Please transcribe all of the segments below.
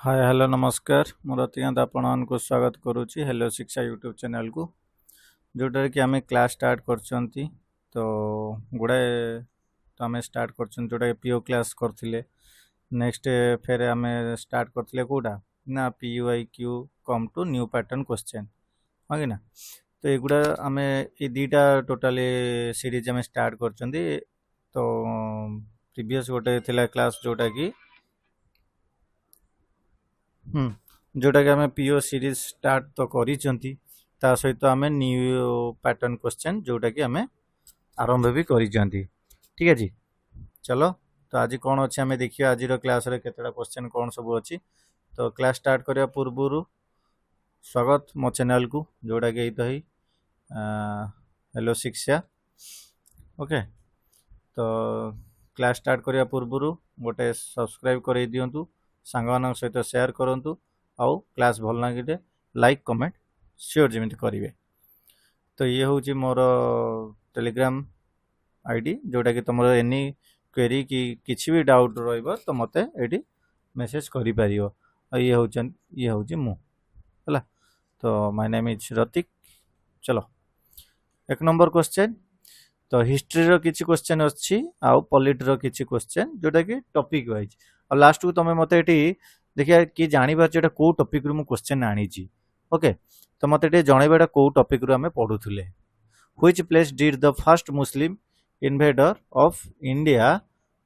Hi hello नमस्कार मोर अत्यंत आपको स्वागत करुच्ची हेलो शिक्षा यूट्यूब चैनल को जोटार कि आम क्लास स्टार्ट कर तो गुड़ाए तो आम स्टार्ट कर जोटा पीओ क्लास करते नेक्स्ट फेर आम स्टार्ट करते कौटा ना PUIQ come to new pattern question हाँ कि ना। तो एगुड़ा आम ये दीटा टोटाली सीरीज आम स्टार्ट कर तो प्रीवियस गोटे थिला क्लास जोटा कि जोटा कि आम पीओ सीरीज स्टार्ट तो करिसेंती ता सहित आम न्यू पैटर्न क्वेश्चन जोटा कि आम आरंभ भी करिसेंती। ठीक है जी, चलो तो आज कौन अच्छे आम देखिए आज क्लास रे केतटा क्वेश्चन कौन सब अच्छी। तो क्लास स्टार्ट करने पूर्व स्वागत मो चैनल को जोटा कि तो ही हेलो शिक्षा। ओके, तो क्लास स्टार्ट करने पूर्व गोटे सब्सक्राइब कर दिंतु, सांग सहित शेयर करूँ आउ क्लास भल लगे लाइक कमेंट श्योर जमी करेंगे। तो ये हूँ मोर टेलीग्राम आईडी जोटा कि तुम एनी क्वेरी कि किसी भी डाउट रही तो मत ये मेसेज कर ये हूँ मु है। तो माय नेम इज रतिक। चलो एक नंबर क्वेश्चन। तो हिस्ट्री रो किछि क्वेश्चन अच्छी आउ पॉलिटी रो किछि क्वेश्चन जोटा कि टॉपिक वाइज और लास्ट को तुम मते एटी देखिए कि जानि पारछ एटा को टॉपिक रो मु क्वेश्चन आनी छी। ओके, तो मते एटी जणैबा एटा को टॉपिक रो हमें पढुथुले। Which place did the first Muslim invader of India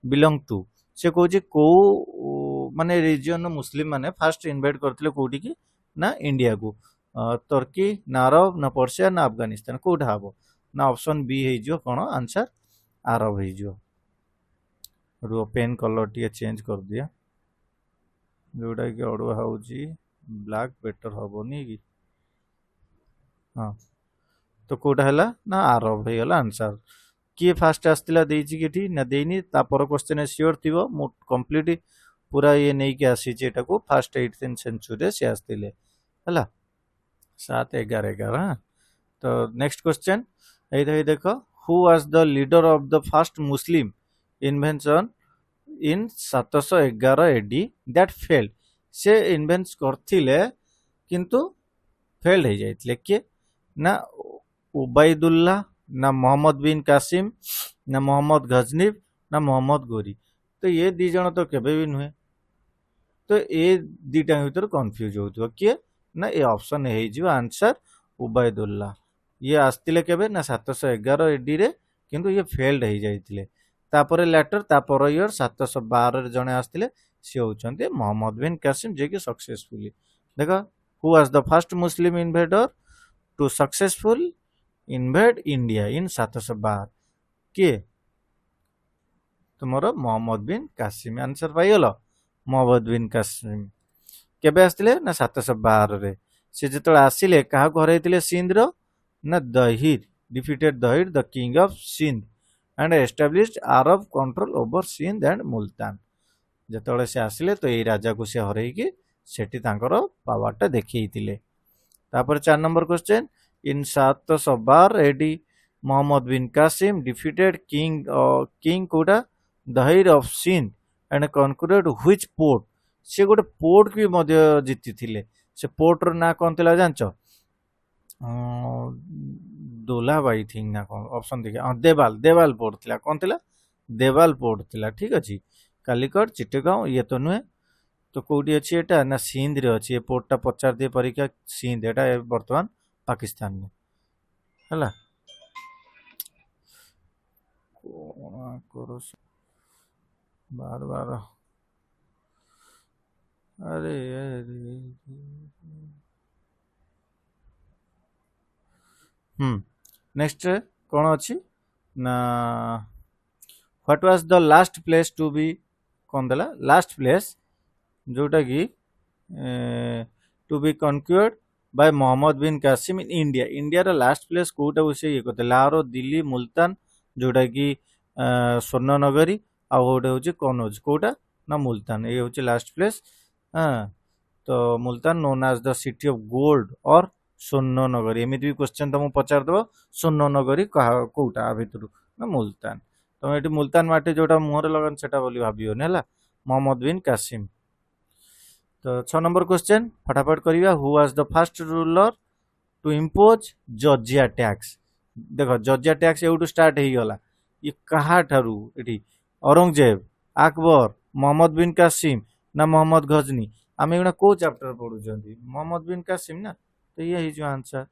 belong to. से कहू को माने रीजन मुस्लिम माने फर्स्ट इन्वेड करथिले कोठी की ना इंडिया को तुर्की ना अरब ना पर्सिया ना अफगानिस्तान कोठा हबो ना ऑप्शन बी है कौन आंसर आरब हो। पेन कलर टी चेंज कर दिया जोटा कि अड़ुआ हो ब्लैक बेटर हेनी कि हाँ। तो कोटा है ना आरब हो गला आंसर। किए फास्ट आसला कि ना देनी तापर क्वेश्चन सियोर थी मु कंप्लीट पूरा ये नहीं कि आसी को फास्ट 18th सेंचुरी से आसते है 7 11 11। हाँ, तो नेक्स्ट क्वेश्चन ये देख who was the leader of the first Muslim invention in 711 AD that failed. से इन्वेंस करथिले किंतु फेल्ड हो जाइतले किए ना उबाइदुल्लाह ना मोहम्मद बिन कासिम ना मोहम्मद गजनीब ना मोहम्मद गोरी। तो ये दी जन तो केबे भी नुहे। तो ये दीटा भीतर कन्फ्यूज हो किए ना ये ऑप्शन हो आंसर उबाइदुल्लाह। ये आसतिले केबे ना 711 AD रे किंतु ये फेल्ड हो जाइतले। तापर लेटर तापर इयर 712 रे जने आसतिले सी होचंते मोहम्मद बिन कासिम जे कि सक्सेसफुली देख who was the first Muslim invader to successful invade India in 712 किए तुमर मोहम्मद बिन कासिम आंसर पाइगल। मोहम्मद बिन कासिम केबे आसतिले ना 712 रे से जेतले आसिले काहा हरैतिले सिंध रो ना Dahir defeated Dahir the king of Sindh and established Arab control over Sindh and Multan. जेतले से आसिले तो ये राजा को से हरैकी सेठी तांकर पावरटा देखैतिले। तापर 4 number question in 712 AD Muhammad bin Qasim defeated king कोडा Dahir of Sindh and conquered which port. से गोटे पोर्ट भी मध्य जीति थिले। से पोर्ट रो ना कोन थिला जानचो दोलाबाई थिंग ना कौन ऑप्शन देखिए देवाल देवाल पोर्ट थिला कौन थिला देवाल पोर्ट थिला। ठीक अच्छे कालिकट चिट्टगांव ये तो नुहे। तो कौटी अच्छी एटा ना सिंध रे अच्छी पोर्टा पचार दिए परीक्षा सिंध एटा बर्तमान पाकिस्तान में है। बार बार अरे नेक्स्ट कौन अच्छी ना what was the last place to be कौन देला लास्ट प्लेस जोटा कि to be conquered by Muhammad bin Qasim in India. India रो लास्ट प्लेस कोटा उसे ये कहते लाहौर दिल्ली मुल्तान जोटा कि स्वर्ण नगरी आ गोटे हूँ कनौज कोटा ना मुल्तान ये हूँ लास्ट प्लेस। हाँ, तो Multan known as the city of gold और स्वर्ण नगरी एमती भी क्वेश्चन तुमको पचारदेव स्वर्ण नगरी कौटा भितर ना मुल्तान। तुम ये मुल्तान माटी जोटा मुहर लगन से भावन है मोहम्मद बिन कासिम। तो 6 नंबर क्वेश्चन फटाफट करिया who was the first ruler to impose जॉर्जिया टैक्स। देख जॉर्जिया टैक्स एवटू स्टार्ट हो गला ये कहा ठारू एठी औरंगजेब अकबर मोहम्मद बिन कासिम ना मोहम्मद गजनी आम एगुड़ा को चैप्टर पढ़ुଛନ୍ତି मोहम्मद बिन कासिम ना तो ये ही जो आंसर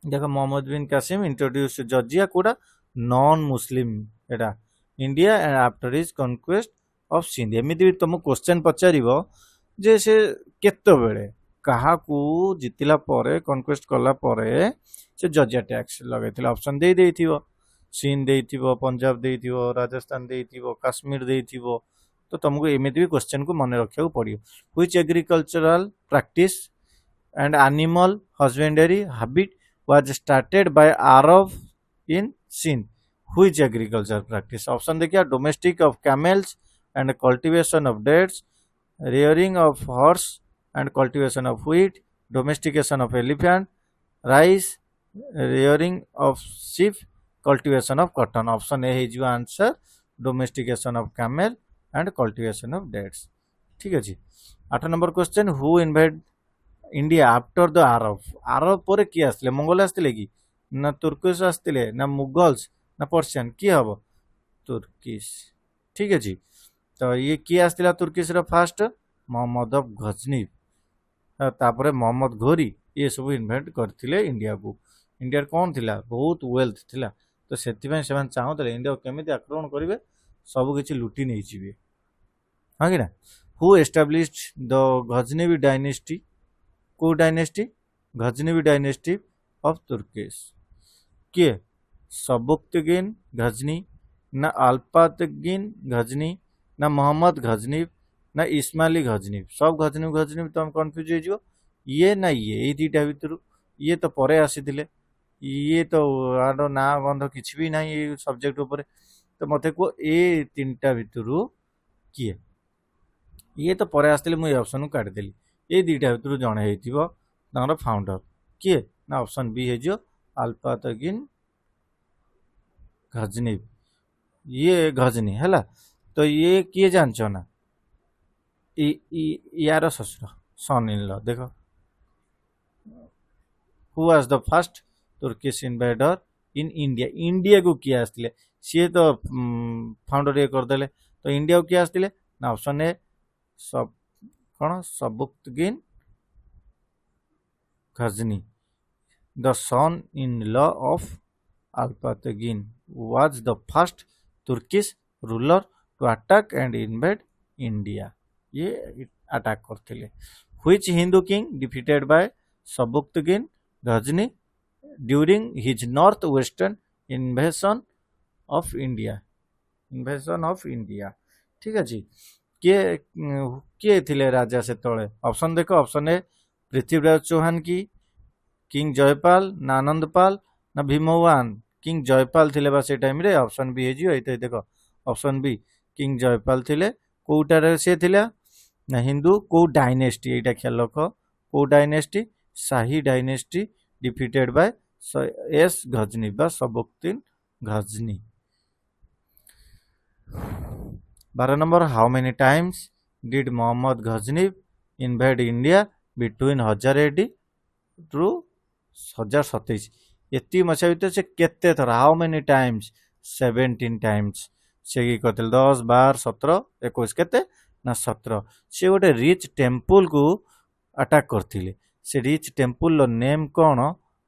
देख मोहम्मद बिन कासिम इंट्रोड्यूस जॉर्जिया कोडा नॉन मुस्लिम एटा India and after his conquest of Sindh एमिति भी तुमको क्वेश्चन पचारिबो जे से केतेबेले काहाकू जितिला परे कन्क्वेस्ट कला परे से जॉर्जिया टैक्स लगैथिला ऑप्शन दे देथिबो सिंध देथिबो पंजाब देथिबो राजस्थान देथिबो काश्मीर देथिबो तो तुमको एमिति भी क्वेश्चन को मन रखिया पड़ियो which agricultural practice and animal husbandry habit was started by Arab in Sindh which agriculture practice option देखिए domestic of camels and cultivation of dates rearing of horse and cultivation of wheat domestication of elephant rice rearing of sheep cultivation of cotton option A is your answer domestication of camel and cultivation of dates ठीक है जी 8 number question who invade India after the Arab पर किए आसले Mongol आसले कि ना Turkish आसले ना मुगल्स ना पर्सियन किए हम तुर्किश ठीक है जी तो ये किए आसला Turkish first Mohammad of Ghazni तापर मोहम्मद घोरी ये सब इन्वेंट करथिले इंडिया को इंडिया कौन थिला बहुत वेल्थ थिला तो सेतिबे से चाहूले इंडिया केमिति आक्रमण करेंगे सब किछि लुटी नहीं जीवे हाँ कि ना हु एस्टाब्लिश्ड द गजनीवी डायनेस्टी को डायनेस्टी गजनीवी डायनेस्टी ऑफ तुर्किश किए सबुक्तगिन गजनी ना अल्पातगिन गजनी ना मोहम्मद गजनी ना इस्माइली गजनी सब गजनी तो हम कन्फ्यूज हो ये ना ये दुटा भितर ये तो परे आसी ये तो आर ना गंध कि भी ना ये सब्जेक्ट उपर तो मत कह ए तीनटा भितर किए ये तो परे आसते मुझे ऑप्शन को काटिदेली ये दुटा भितर जड़े होता फाउंडर किए ना ऑप्शन बी हो अल्पातगिन गजनी ये गजनी है तो ये किए जानच ना यार ससुर सन इन लॉ देखो who was the first Turkish invader in India India को किए आसते सी तो फाउंडर ये करदे तो इंडिया को किए आसते ना ऑप्शन ए सब कौन Sabuktigin Ghazni the son in law of Alptigin was the first Turkish ruler to attack and invade India ये अटैक करते which Hindu king defeated by Sabuktigin Ghazni during his north western invasion of India ठीक है जी किए थिले राजा से तले ऑप्शन देखो ऑप्शन ए पृथ्वीराज चौहान की किंग जयपाल ना आनंदपाल ना भीमवान किंग जयपाल थिले बा से टाइम रे ऑप्शन बी हे देखो ऑप्शन बी किंग जयपाल थिले कोटारे से थिला ना हिंदू को डायनेस्टी एटा ख्याल रख को dynasty Shahi dynasty defeated by S Ghazni बा Sabuktigin Ghazni 12 number how many times did Muhammad Ghazni invade India between 1000 AD to 1027 एति मसीहा भितर से केते थर हाउ मेनी टाइम्स 17 टाइम्स से कि कहते 10 12 17 21 केते ना 17 से गोटे रिच टेम्पल को अटैक करथिले से रिच टेम्पल नेम कौन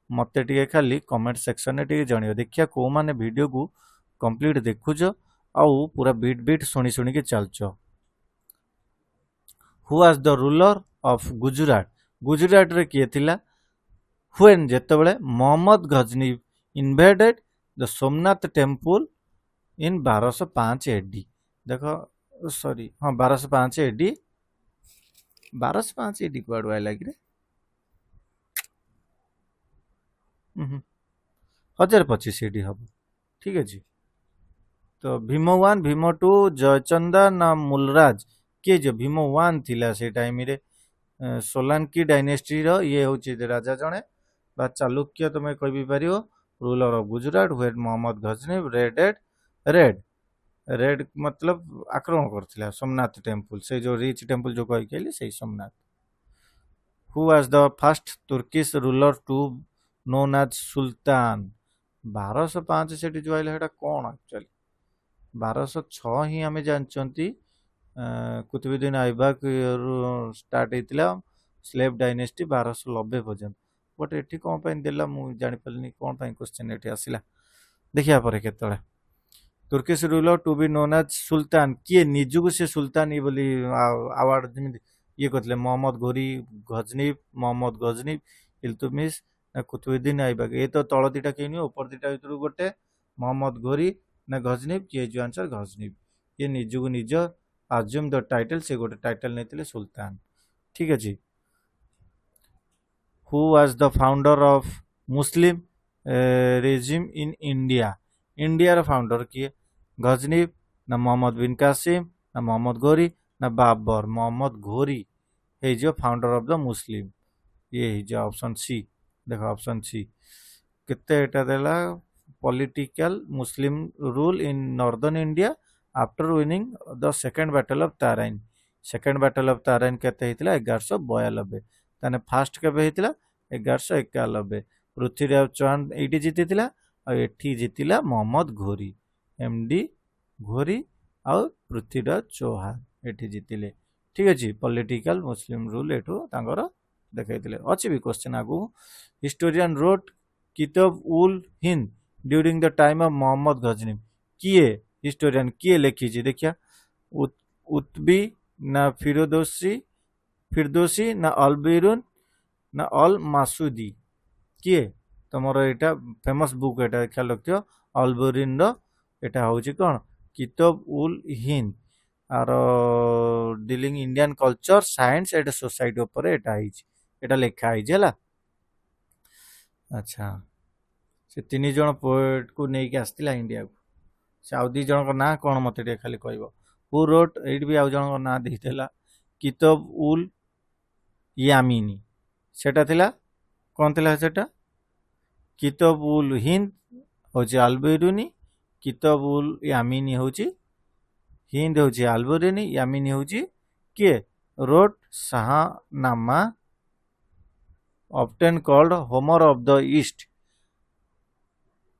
मत टे खाली कमेंट सेक्शन में टे जन देखिया को माने वीडियो को कंप्लीट देखुच आउ पूरा बीट बीट शुणी शुणी के चलच who was the ruler of Gujarat रे किए थिला व्हेन जेतेबेले Muhammad Ghazni invaded the Somnath temple in 1205 AD देखो सॉरी हाँ 1205 AD 1205 AD कुआडू आइला कि रे 1025 AD हम ठीक है जी तो भीम 1 भीम 2 जयचंदा ना मूलराज किए जो भीम 1 थिला से टाइम रे सोलांकी डायनेस्टी रो ये होची राजा जणे बा चालुक्य तुम्हें कहि पारियो ruler of Gujarat when Muhammad Ghazni raid raid मतलब आक्रमण करथिला सोमनाथ टेम्पल से जो रिच टेम्पल जो कहि कहली से Somnath. Who was the first Turkish ruler to known as sultan. 1205 सेठी जो आइला हेटा कोन एक्चुअली 1206 ही आमे जानचंती कुतुबुद्दीन ऐबक स्टार्ट ହେଇଥିଲା स्लेव डायनेस्टी 1290 पर्यंत बट एठी कोन ପାଇଁ देला मु जानि पलिनी कोन ପାଇଁ क्वेश्चन एठी आसिला देखिया परे केतळे Turkish ruler to be known as sultan किए निजुगु से सुल्तान ये बोली अवार्ड जेମିତି ये करथिले मोहम्मद घोरी गजनीब मोहम्मद गजनीब इल्तुतमिश ना कुतुबुद्दीन ऐबक ए तो तळ दिटा केनी ऊपर दिटा भितरु गोटे मोहम्मद घोरी ना गजनीब किए जो आंसर गजनीब ये निजुगु निज अज्यूम द टाइटल से गोटे टाइटल नेतिले सुल्तान ठीक अछि। Who was the founder of Muslim regime in India India रो फाउंडर किए गजनीब ना मोहम्मद बिन कासिम ना मोहम्मद घोरी ना बाबर मोहम्मद घोरी हे जो फाउंडर ऑफ द मुस्लिम ये ही जो ऑप्शन सी देखो ऑप्शन सी कितने एटा देला political Muslim rule in northern India after winning the second battle of Tarain second battle of Tarain केते हितला 1192 ताने फास्ट केबे हितला 1191 पृथ्वीराज चौहान एटी जीतिथिला आ एठी जीतिला मोहम्मद घोरी एमडी घोरी आ पृथ्वीराज चौहान एठी जीतिले ठीक अछि पॉलिटिकल मुस्लिम रूल एठो तांगर देखैतिले अछि भी क्वेश्चन आगु historian wrote Kitab ul Hind during the time of Muhammad Ghazni किए हिस्टोरियन किए लिखी देखिया उतबी ना फिरदोसी ना अलबेरुन ना अल मासुदी किए तुमर एटा फेमस बुक एटा ख्याल रखियो अलबेरुन रो एटा होची कोन Kitab ul Hind are dealing Indian culture science एटा सोसाइटी ऊपर एटा हिची एटा लेखा हिची हला अच्छा से तीन जन पोएट को नेकी आस्तिला इंडिया को से आउ दी जन ना कोन मते टे खाली कहबो हु रोट एट भी आउ जन ना देला किताब उल यामिनी सेटा थिला कोन थिला सेटा किताब उल हिंद होची अलबेरुनी किताब उल यामिनी होची हिंद होची अलबेरुनी यामिनी होची के wrote Shahnama often called Homer of the east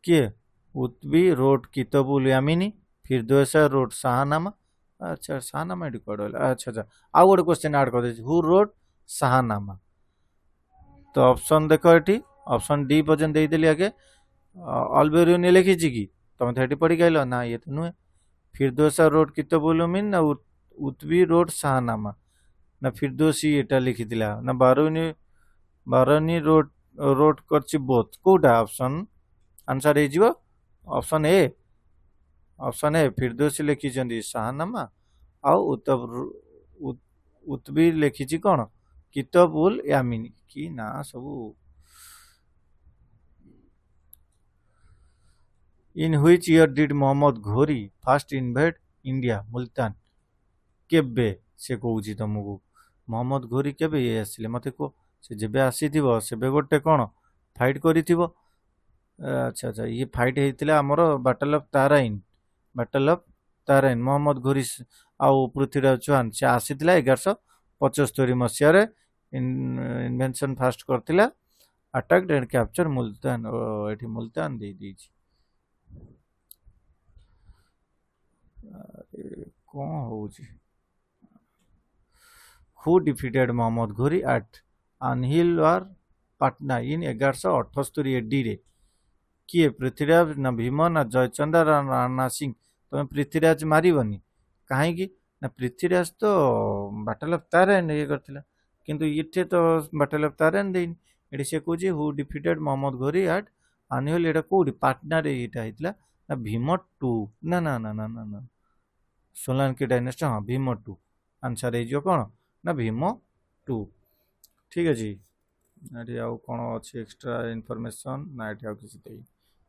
किए उतबी रोट किताबुल यामिनी फिर दोसा रोट शाहनामा अच्छा शाहनामा एटी कोड अच्छा अच्छा आउ गोटे क्वेश्चन ऐड कर देछि हु रोट शाहनामा तो ऑप्शन देखो एटी ऑप्शन डी पर्यंत दे देली आगे अलबेरुनी लिखी छी की तुम तो एटी पढ़ी गइलो ना ये तो नुए फिर दोसा रोट किताबुल यामिन ना उतबी रोट शाहनामा ना फिर दोसी एटा लिखि दिला ना बारनी रोट करछि बोथ कोटा ऑप्शन आंसर हे जीवो ऑप्शन ए फिरदौसी लिखी शाहनामा आउ उतबी लिखी कौन किताब उल यामिनी कि ना सबू in which year did Mohammad Ghori first invade India Multan केबे से कहूँ तुमको मोहम्मद घोरी केबे ये आसिले मते को से जेबे आसीथिबो सेबे गोटे कौन फाइट करिथिबो अच्छा अच्छा ये फाइट होता आमर बैटल ऑफ ताराइन मोहम्मद घोरी आउ पृथ्वीराज चौहान से आसी 1175 मसीह इन्वेंशन फास्ट करथिला अटैक एंड कैप्चर मुल्तान एठी मुल्तान दे दीची कौन होची who defeated Mohammad Ghori eight अनहिल और पटना इन 1178 एडी रे किए पृथ्वीराज ना भीम ना जयचंद्र ना राणा सिंह तुम पृथ्वीराज मारिबनी कहीं ना पृथ्वीराज तो बैटल ऑफ ताराइन ये करथिला किंतु इथे तो बैटल ऑफ ताराइन देइन एडी से कहूँ who defeated Mohammad Ghori eight अनहिल एटा कोडी पाटना रे एटा हितला ना भीम 2 ना ना ना ना ना ना सोलंकी डायनेस्टी हाँ भीम 2 आंसर है जो कौन ना भीम 2 ठीक है जी एटी आउ कौन अच्छी एक्स्ट्रा इनफॉरमेशन ना एटी आउ किसी देई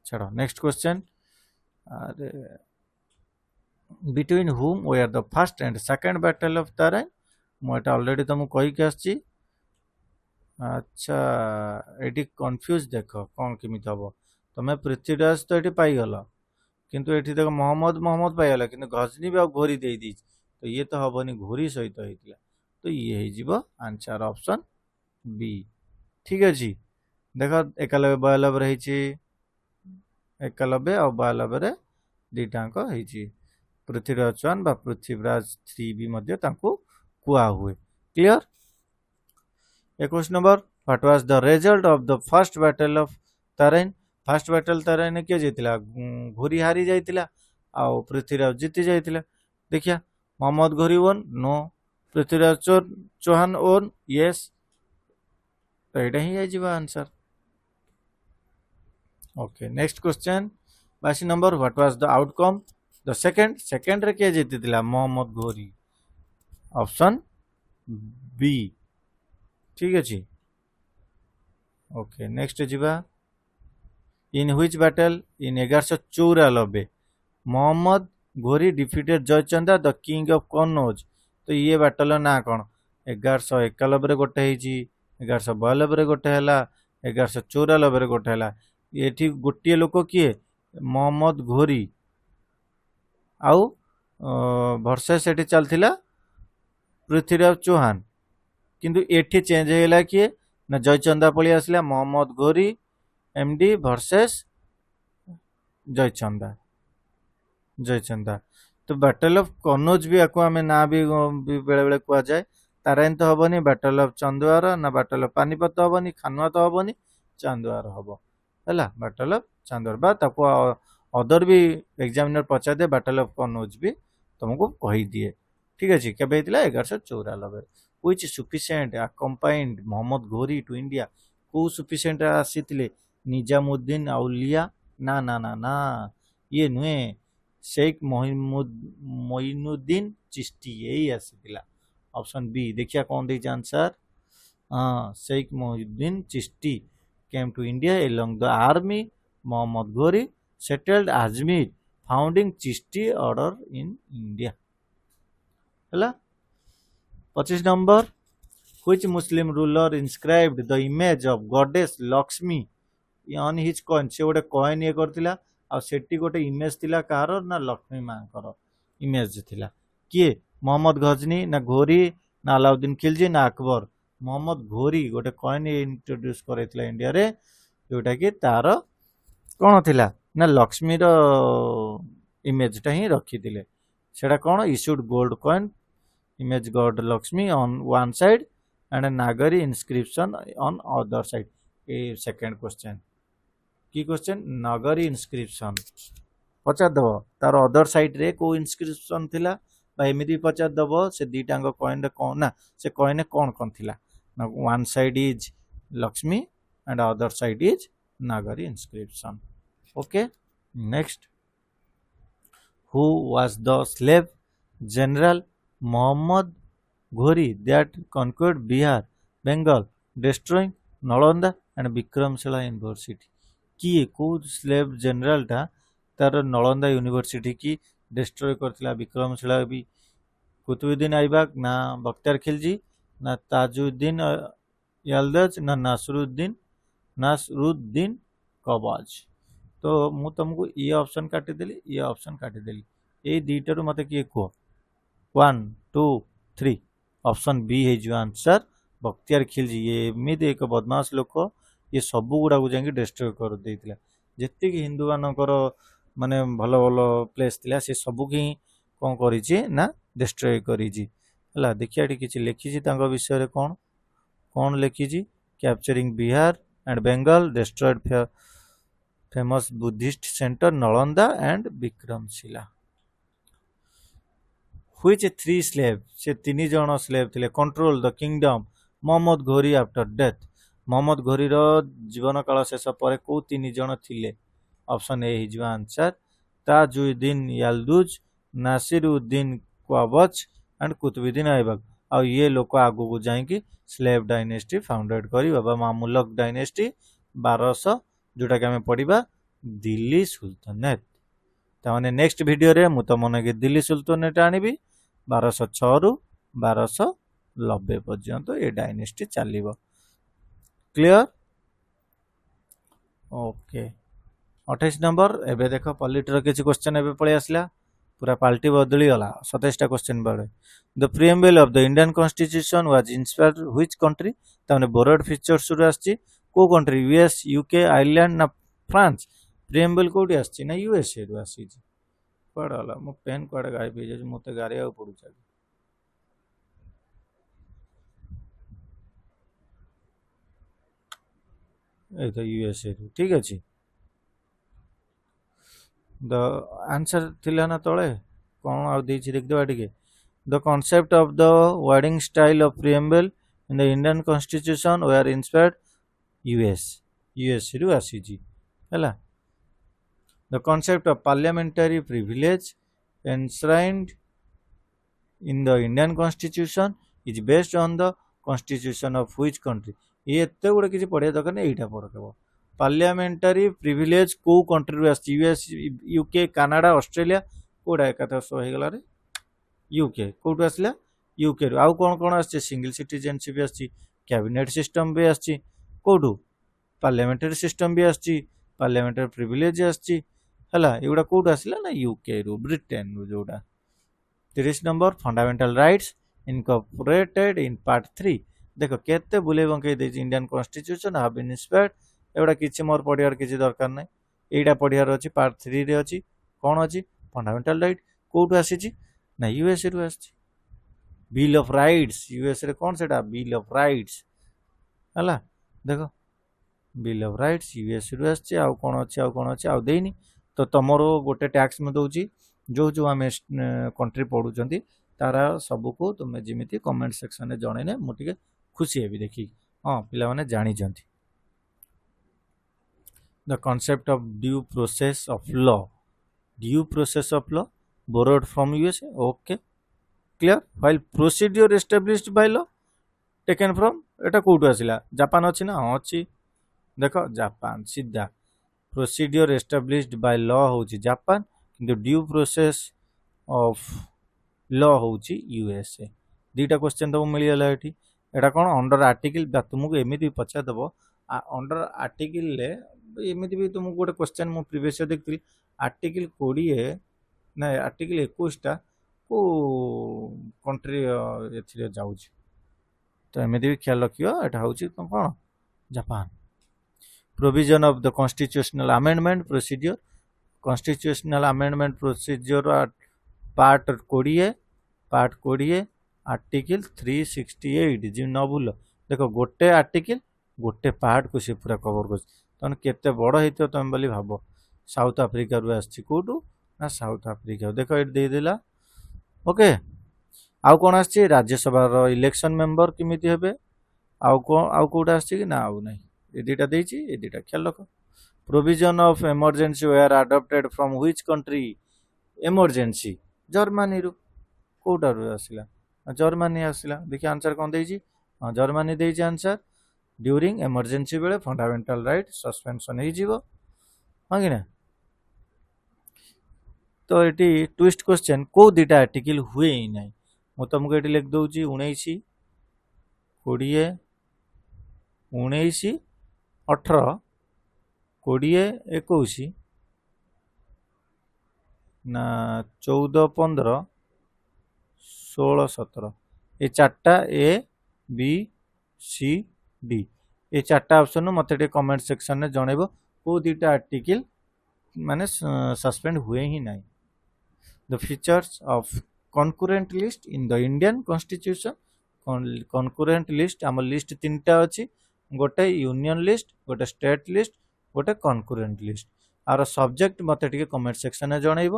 छाड़ो नेक्स्ट क्वेश्चन अरे between whom were the first and second battle of Tarain मुझे ऑलरेडी तुमको कही के आसी अच्छा एटी कंफ्यूज देख कौन केमित हम तुम्हें पृथ्वीराज तो ये पाईगल किंतु एठी देखो मोहम्मद मोहम्मद पाइगला किंतु गजनी भी घोरी दे दी तो ये तो हबनी घोरी सहित होइतिला तो ये हो आंसर ऑप्शन बी ठीक अछि देख एकलव्य बयालब्य रही एकलव्य और बयालब्य दीटाक होइछि पृथ्वीराज चौहान बा पृथ्वीराज 3 भी मध्य तांको कुआ हुए clear 21 number what was the result of the first battle of Tarain first battle Tarain किए जीतिला घोरी हारी जाइतिला आ पृथ्वीराज जीति जाइतिला देखिया Muhammad Ghori won no Prithviraj Chauhan won yes तो एटा ही आइजिबा answer okay next question 82 number what was the outcome the second रे के जीतिला मोहम्मद घोरी ऑप्शन बी ठीक अछि ओके नेक्स्ट जिबा in which battle in 1194 Muhammad Ghori defeated Jaichand the king of Kannauj तो ये बैटल ना कौन 1191 गोटे होइछि 1192 रे गोटे हला 1194 रे गोटे हला एठी गोटे लोक किए मोहम्मद घोरी आउ वर्सेस एठी चलथिला पृथ्वीराज चौहान किंतु एठी चेंज हैला किए ना जयचंदा पळी आसला मोहम्मद घोरी एमडी वर्सेस जयचंदा तो बैटल ऑफ कन्नौज भी आको हमें ना भी बेले बेले कुआ जाए ताराइन तो हबनी बैटल ऑफ चंदवार ना बैटल ऑफ पानीपत हबनी खानुआ तो हबनी चंदवार हबो हैला बैटल ऑफ चंदवार बा ताको अदर भी एग्जामिनर पचा दे बैटल ऑफ कन्नौज भी तुमको कहि दिए ठीक अछि केबे हितला 1194 which sufficient अकम्पाइंड Mohammad Ghori to India को सफिशिएंट आसीतिले निजामुद्दीन औलिया ना ना ना ना ये नुए शेख मोइनुद्दीन चिश्ती यही आसीतिला ऑप्शन बी देखिया कौन दे आंसर हाँ Sheikh Moinuddin Chishti came to India along the army Muhammad Ghori settled Ajmer founding Chishti order in India हला 25 number which Muslim ruler inscribed the image of goddess Lakshmi on his coin से गोटे कॉइन ये करथिला आ सेठी गोटे इमेज थिला कार ना लक्ष्मी मांकर इमेज थिला किए मोहम्मद गजनी ना घोरी ना अलाउद्दीन खिलजी ना अकबर मोहम्मद घोरी गोटे कॉइन इंट्रोड्यूस करैथिला इंडिया रे जोटा कि तार कोन थिला ना लक्ष्मी रो इमेज टा ही रखिथिले सेटा कोन issued gold coin image god Lakshmi on one side and a Nagari inscription on other side. A second question. की क्वेश्चन नगरी इंस्क्रिप्शन पचार दब तार अदर साइड रे को इंस्क्रिप्शन थिला बा एमिति पचार दब से दीटांग कॉइन कौन ना से कॉइन कौन कौन थिला one side is Lakshmi and other side is Nagari inscription okay next who was the slave general Muhammad Ghori that conquered Bihar Bengal destroying Nalanda and Vikramshila university किए को स्लेव जनरल टा तार नलंदा यूनिवर्सिटी की डिस्ट्रॉय करथिला विक्रमशिला भी कुतुबुद्दीन ऐबक ना बख्तियार खिलजी ना ताजुद्दीन यल्दज ना नासरुद्दीन कवाज तो मु तुमको ये ऑप्शन काटी देली ये ऑप्शन काटी देली ए दीटा रु मते किए को 1 2 3 ऑप्शन बी है जो आंसर बख्तियार खिलजी ये एमती एक बदमाश लोक ये सबू गुड़ा जाकि डिस्ट्रॉय कर देइतिला जेति कि हिंदू मानकर माने भलो भलो प्लेस थिला से सबू की कोन करिछि ना डिस्ट्रॉय करिछि हला देखिया ठी किछि लिखिछि तांको विषय रे कोन कोन लिखिछि capturing Bihar and Bengal destroyed famous Buddhist centre Nalanda and Vikramshila which 3 slave से 3 जण स्लेव थिले control the kingdom Mohammad Ghori after death Mohammad घोरी रो जीवन काल शेष पर को 3 जण थिले option A his answer Tajuddin Yalduz Nasiruddin Qabacha and Qutbuddin Aibak आ ये लोक आगु को जाई कि स्लेव डायनेस्टी फाउंडेड करी बाबा मामुलक डायनेस्टी 1200 जोटा कि हमें पढ़िबा दिल्ली सुल्तानेट ताने नेक्स्ट वीडियो रे मु तमने के दिल्ली सुल्तानेट आनिबी 1206 रु 1290 पर्यंत ये डायनेस्टी चलिबो क्लियर ओके 28 नंबर एबे देख पॉलिटर किसी क्वेश्चन एबे पळे आसला पूरा पाल्टी बदली गला 27 क्वेश्चन बड़े the preamble of the Indian constitution was inspired which country ताने बोर्ड फीचर्स रू आछि को कंट्री यूएस यूके आयरलैंड ना फ्रांस प्रिएम्बल कोठी आछि ना यूएसए रू आछि कुआडे गला मो पेन कुआडे गायब हो जाय मते गारिया पड़ू ए तो यूएसए रू ठीक अछि द आंसर थिला ना तळे कोन आ देछि देख देबा टिके the concept of the wording style of preamble in the Indian constitution we are inspired US रू आसी जी हैला the concept of parliamentary privilege enshrined in the Indian constitution is based on the constitution of which country ये एते गुडे किसी पढ़िया दरकार नहीं एटा पढ़ देबो पार्लियामेंटरी प्रिविलेज को कंट्री रू आसी यूएस यूके कनाडा ऑस्ट्रेलिया कोडा एकाता सो हे गला रे यूके कोटू आसला यूके रू आउ कोन कोन आसी सिंगल सिटीजनशिप आसी कैबिनेट सिस्टम भी आसी कोटू पार्लियामेंटरी सिस्टम भी आसी पार्लियामेंटरी प्रिविलेज आसी हला एगुडा कोटू आसला ना यूके रू ब्रिटेन रू जोडा 30 number fundamental rights incorporated in part 3 देखो केते बुले बंके दे Indian constitution have been inspired एगुडा किछि मोर पढियार किछि दरकार नै एटा पढियार अछि पार्ट 3 रे अछि कोन अछि फंडामेंटल राइट कोटू आसी छि ना यूएस रू आसी बिल ऑफ राइट्स यूएस रे कोन सेटा बिल ऑफ राइट्स हला देखो बिल ऑफ राइट्स यूएस रू आसी आ कोन अछि आ देइनी तो तमरो गोटे टैक्स में दउची जो जो आम कंट्री पढ़ुंट तारा सबको तुम जमी कमेंट सेक्शन में जनइने मुझे खुशी हेबी देखी हाँ पिला माने जानी the concept of due process of law borrowed from USA okay clear while procedure established by law taken from Etah kothu आसिला Japan अछि ना हाँ अछि देखो जापान सीधा प्रोसीड्योर एस्टैब्लिश्ड बाय लॉ होची जापान किंतु ड्यू प्रोसेस ऑफ लॉ होची USA दीटा question तो मिल गला एठी एटा कोन अंडर आर्टिकल बा तुमको एमिति पचा देबो अंडर आर्टिकल ले एमिति भी तुमको गोटे क्वेश्चन मु प्रीवियस देखथि आर्टिकल 20 ना आर्टिकल 21 टा को कंट्री एथिरे जाउची तो एमिति भी ख्याल रखियो एटा होची कोन Japan provision of the constitutional amendment procedure part 20 article 368 जी न भूल देखो गोटे आर्टिकल गोटे पार्ट को से पूरा कवर कर तन केते बड़ हेतो तुम बोली भाबो साउथ अफ्रीका रु आछि कोटू ना साउथ अफ्रीका देखो एट दे देला ओके आउ कोन आछि राज्यसभा रो इलेक्शन मेंबर किमिति हेबे आउ कोटा आछि कि ना आउ नै ए दुटा देछि ए दुटा ख्याल रखो provision of emergency were adopted from which country emergency Germany रु कोटा रु आसिला जर्मनी आसिला देखि आंसर कोन देछि हां जर्मनी देछि आंसर ड्यूरिंग इमरजेंसी बेले फंडामेंटल राइट सस्पेंशन हे जीवो हां कि ना तो एटी ट्विस्ट क्वेश्चन को दुटा आर्टिकल हुए ही नै मु तुमको एटी लिख दउछि 19 20 19 18 20 21 ना 14 15 16 17 ये चार्टा ए बी सी डी ये चार्टा ऑप्शन मत कमेंट सेक्शन में जनइब को दुटा आर्टिकल माने सस्पेंड हुए ही ना the features of concurrent list in the Indian constitution concurrent list आम लिस्ट तीनटा अच्छी गोटे यूनियन लिस्ट गोटे स्टेट लिस्ट गोटे कॉन्करेंट लिस्ट आर सब्जेक्ट मत कमेंट सेक्शन में जनइब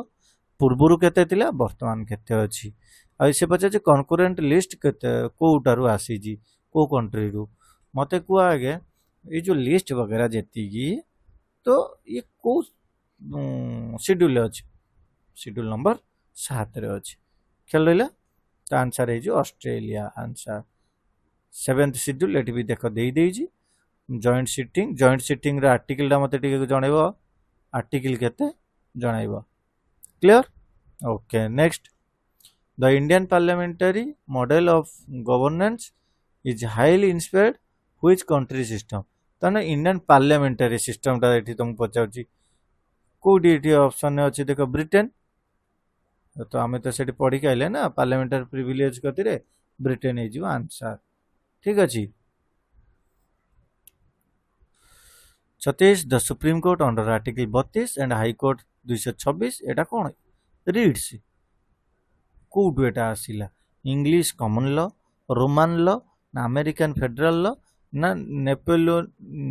पूर्वर केते थिला वर्तमान केते अछि आ से पछे कॉन्करेंट लिस्ट केते कोटारू आसी जी को कंट्री रु मते को आगे ये जो लिस्ट वगैरह जेती की तो ये को शेड्यूल अछि शेड्यूल नंबर 7 रे अछि खेल लेला तो आंसर है जो ऑस्ट्रेलिया आंसर 7th शेड्यूल एटी भी देख दे जी जॉइंट सिटिंग रे आर्टिकल दा मते टिके जणाइबो आर्टिकल केते जणाइबो clear okay next the Indian parliamentary model of governance is highly inspired which country system तने इंडियन पार्लियामेंटरी सिस्टम ता एठी तुम पचाउची कोडी एठी ऑप्शन अछि देखो ब्रिटेन। तो आमे तो सेठी पढ़ी के आइले ना पार्लियामेंटरी प्रिविलेज कतिरे ब्रिटेन हे जो आंसर। ठीक अछि। 36 the supreme court under article 32 and high court 226 एटा कोन रीड्स कोड एटा आसिला English common law Roman law ना अमेरिकन फेडरल लॉ ना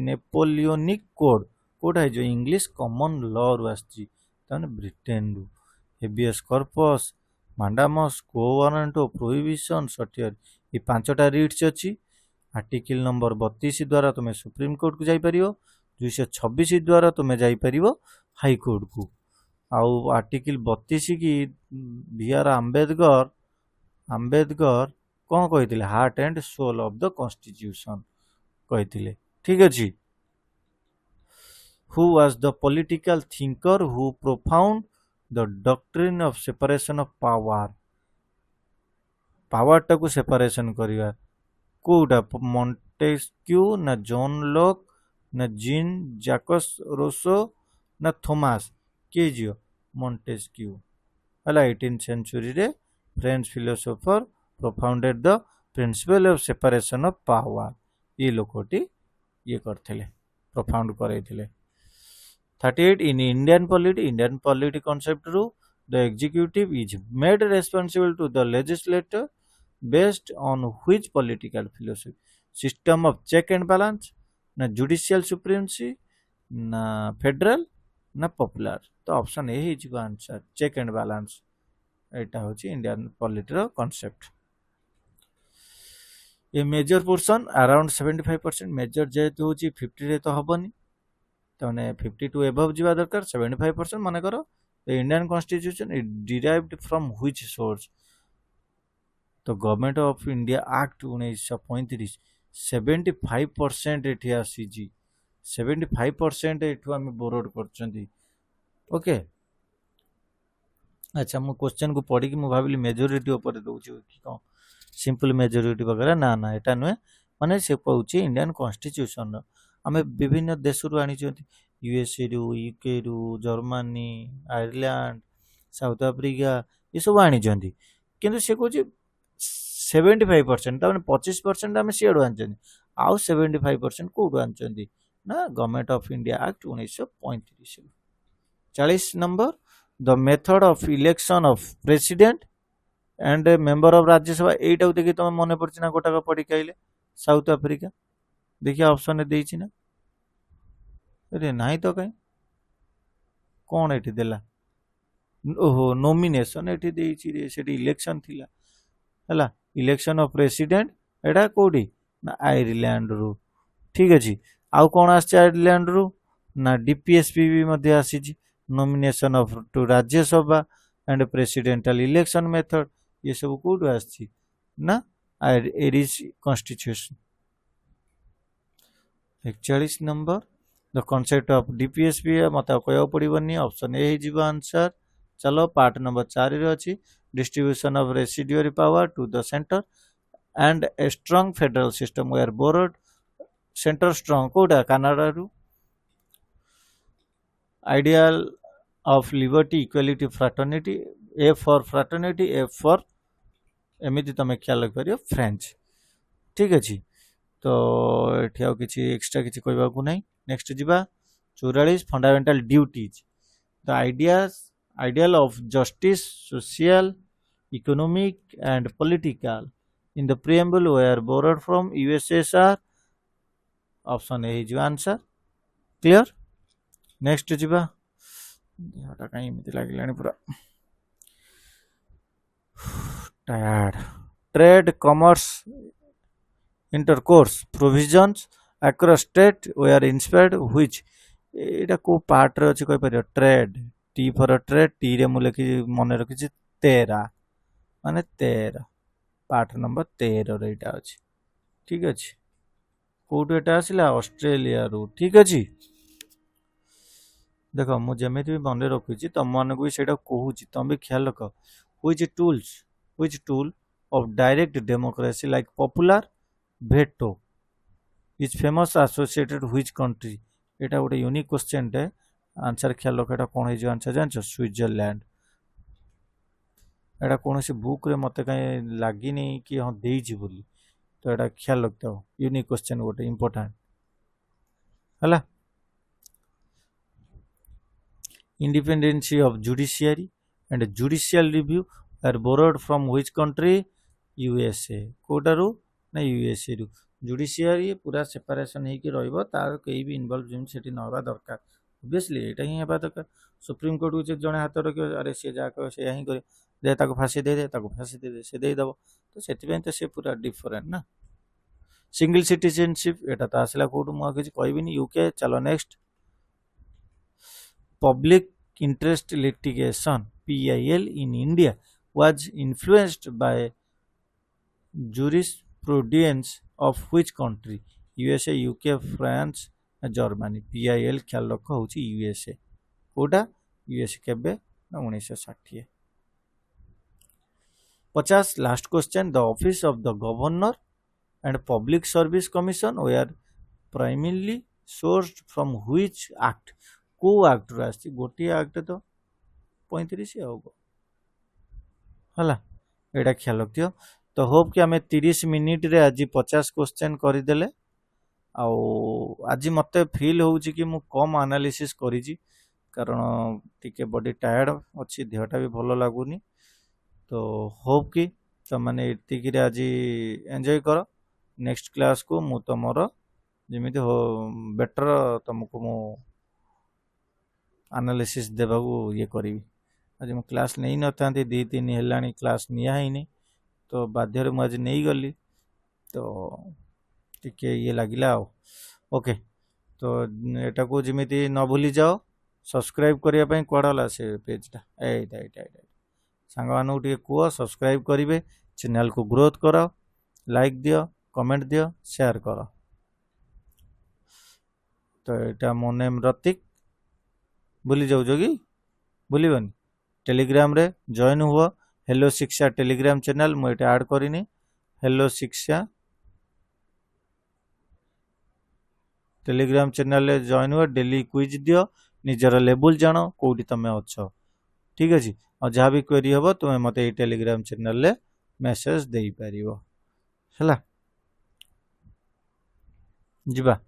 नेपोलियनिक कोड कोड है जो इंग्लिश कॉमन लॉ रु आछि ताने ब्रिटेन रु हेबियस कॉर्पस मांडामस को वारंट प्रोहिबिशन सटियर ये पांचटा रीड्स अछि। आर्टिकल नंबर 32 द्वारा तुम सुप्रीम कोर्ट को जाई परियो 226 द्वारा तुम जाई परियो हाई कोर्ट को आउ आर्टिकल 32 की बी.आर. आंबेडकर कौन कही heart and soul of the constitution कही। ठीक अच्छे। Who was the political thinker who profound the doctrine of separation of power power टाको सेपरेशन करिवा कोटा मॉन्टेस्क्यू ना जॉन लॉक ना जीन जैकस रोसो ना थॉमस के जियो मॉन्टेस्क्यू हला 18th सेंचुरी रे French philosopher profounded the principle of separation of power ये लोकोटी ये करथिले प्रोफाउंड करैथिले। 38 इन इंडियन पॉलिटी कांसेप्ट रू the executive is made responsible to the legislature based on which political philosophy system of check and balance ना judicial supremacy ना federal ना popular तो ऑप्शन ए ही जो आंसर चेक एंड बैलेंस एटा होची Indian polity रो concept. ए major portion around 75% major जेतु होची 50 रे तो हबनी तो ने 50 टू अबव जिवा दरकार 75% माने करो the Indian constitution is derived from which source तो गवर्नमेंट ऑफ इंडिया एक्ट 1935 75% एठी आसीजी 75% एठू आमे बोरोड करचंदी। ओके अच्छा मु क्वेश्चन को पढ़ी कि मु भाबिली मेजॉरिटी ऊपर दउची कि कोन सिंपल मेजॉरिटी वगैरह ना ना एटा नुए माने से कहउची इंडियन कॉन्स्टिट्यूशन आमे विभिन्न देश रु आनी छथि यूएसए रु यूके रु जर्मनी आयरलैंड साउथ अफ्रीका ये सब आनी छथि किंतु से कहउची 75% ताने 25% आमे सियाडु आनचंदी आउ 75% कोडु आनचंदी ना government of India act 1935। 40 number the method of election of president and member of Rajya Sabha एटा देखि तुम मने पड़छ ना गोटा पढ़ी कहले साउथ अफ्रीका देखिए ऑप्शन देइछि ना अरे नाही तो कहीं कौन एठी देला ओहो नॉमिनेशन एठी देइछि रे सेठी इलेक्शन थिला हला इलेक्शन ऑफ प्रेसिडेंट एटा कोडी ना आयरलैंड रु। ठीक अछि आउ कोन आछ आयरलैंड रु ना डीपीएसपी भी मध्ये आसीछि nomination of two Rajya Sabha and presidential election method ये सब कोड आछि ना Irish constitution. 41 number the concept of DPSP मत कहया पड़िबनी ऑप्शन ए हिजिबो आंसर। चलो पार्ट नंबर 4 रे अछि distribution of residuary power to the center and a strong federal system were borrowed center strong कोडा कनाडा रु ideal of liberty equality fraternity A for fraternity A for एमिति तमे ख्याल करियो फ्रेंच। ठीक अछि तो एठी आउ किछि एक्स्ट्रा किछि कहबा को नै नेक्स्ट जिबा 44 fundamental duties the ideal of justice social economic and political in the preamble were borrowed from USSR option A is answer clear। next jiba hata kai emiti lagilani pura tired trade commerce intercourse provisions across state were inspired which एटा को part रे अछि कहि परियो trade T for trade T रे मु लिखि मने रखिछि 13 माने 13 पार्ट नंबर 13 रे एटा अछि। ठीक अछि कोड एटा आसिला ऑस्ट्रेलिया रो। ठीक अछि देखो मु जेमेति भी मने रखिछि तम मन को सेटा कहूछि तम भी ख्याल रख which tool of direct democracy like popular veto is famous associated which country एटा गोटे यूनिक क्वेश्चन टे आंसर ख्याल रख एटा कौन है आंसर जान स्विट्जरलैंड एटा कौन सी बुक रे मते कहीं लगी नहीं कि हाँ देइछि बोली तो एटा ख्याल रखते हो यूनिक क्वेश्चन गोटे इंपोर्टेंट हला independency of judiciary and judicial review are borrowed from which country USA कोटारू ना यूएसए रु जुडिशियरी पूरा सेपरेशन होगी रहिबो तार कहीं भी इन्वॉल्व जेम सेठी न होबा दरकार ऑब्वियसली एटा ही हेबा दरकार सुप्रीम कोर्ट को जने हाथ रखियो अरे से जा कह से ही करे दे ताको फांसी दे दे ताको फांसी दे दे से दे दबो तो सेति तो से पूरा डिफरेंट ना सिंगल सिटीजनशिप एटा तो आसला कोड मु किछ कहबिनी यूके चलो next public interest litigation PIL in India was influenced by jurisprudence of which country USA UK France Germany PIL ख्याल रख होची USA कोटा USA केबे 1960 50 last question the office of the governor and public service commission were primarily sourced from which act को act रू आसी गोटे act तो 35 हला एटा ख्याल रखियो तो होप कि आमे 30 मिनिट रे आज 50 क्वेश्चन करदेले आज मते फील होउची कि मु कम एनालिसिस करिजी कारण टिके बॉडी टायर्ड अच्छी देहटा भी भलो लागुनी तो होप कि तो माने एतिकी रे आज एंजॉय करो नेक्स्ट क्लास को मु तमर जेमिति हो बेटर तुमको मु एनालिसिस देबाकू ये करी आज मु क्लास नहीं नथा 2-3 हेलानी क्लास निया ही तो बाध्य मु आज नहीं गली तो टिके ये लगिला ओके तो एटा को जेमिति न भूली जाओ सब्सक्राइब करिया पई कोडाला से पेजटा एटा सांग मानू टिके को सब्सक्राइब करिवे चैनल को ग्रोथ करो लाइक दियो कमेंट दियो शेयर करो तो एटा मो नेम रतिक भूली जाऊ कि भूलबनी टेलीग्राम रे जॉइन हुआ हेलो शिक्षा टेलीग्राम चैनल मुझे ऐड करनी हेलो शिक्षा टेलीग्राम चैनल रे जॉइन हुआ डेली क्विज दियो निजर लेवल जान कौटी तुम अच्छ ठीक अच्छे और जहाँ भी क्वेरी हम तुम्हें मत टेलीग्राम चैनल रे मेसेज दे पार है जीवा